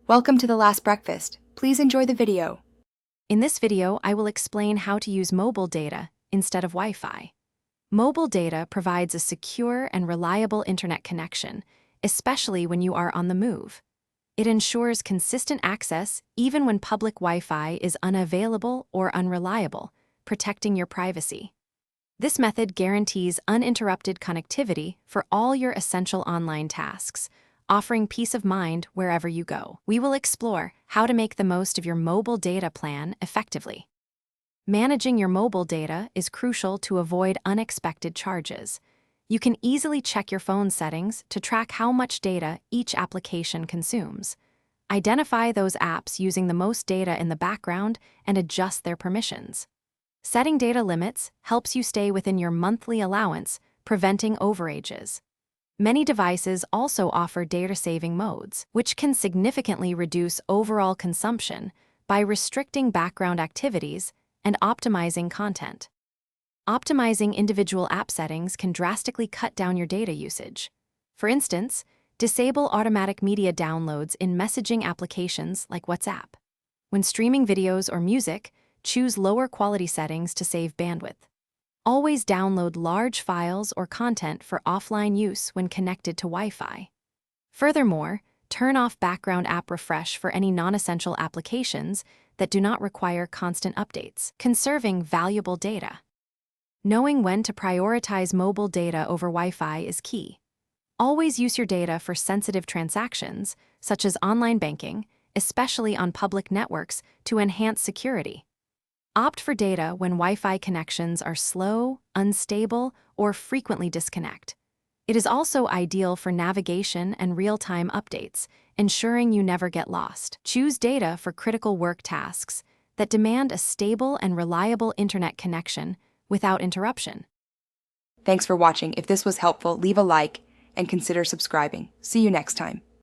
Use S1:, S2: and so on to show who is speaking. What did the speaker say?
S1: Welcome to The Last Breakfast. Please enjoy the video.
S2: In this video, I will explain how to use mobile data instead of Wi-Fi. Mobile data provides a secure and reliable internet connection, especially when you are on the move. It ensures consistent access even when public Wi-Fi is unavailable or unreliable, protecting your privacy. This method guarantees uninterrupted connectivity for all your essential online tasks, offering peace of mind wherever you go. We will explore how to make the most of your mobile data plan effectively. Managing your mobile data is crucial to avoid unexpected charges. You can easily check your phone settings to track how much data each application consumes. Identify those apps using the most data in the background and adjust their permissions. Setting data limits helps you stay within your monthly allowance, preventing overages. Many devices also offer data-saving modes, which can significantly reduce overall consumption by restricting background activities and optimizing content. Optimizing individual app settings can drastically cut down your data usage. For instance, disable automatic media downloads in messaging applications like WhatsApp. When streaming videos or music, choose lower quality settings to save bandwidth. Always download large files or content for offline use when connected to Wi-Fi. Furthermore, turn off background app refresh for any non-essential applications that do not require constant updates, conserving valuable data. Knowing when to prioritize mobile data over Wi-Fi is key. Always use your data for sensitive transactions, such as online banking, especially on public networks, to enhance security. Opt for data when Wi-Fi connections are slow, unstable, or frequently disconnect. It is also ideal for navigation and real-time updates, ensuring you never get lost. Choose data for critical work tasks that demand a stable and reliable internet connection without interruption.
S1: Thanks for watching. If this was helpful, leave a like and consider subscribing. See you next time.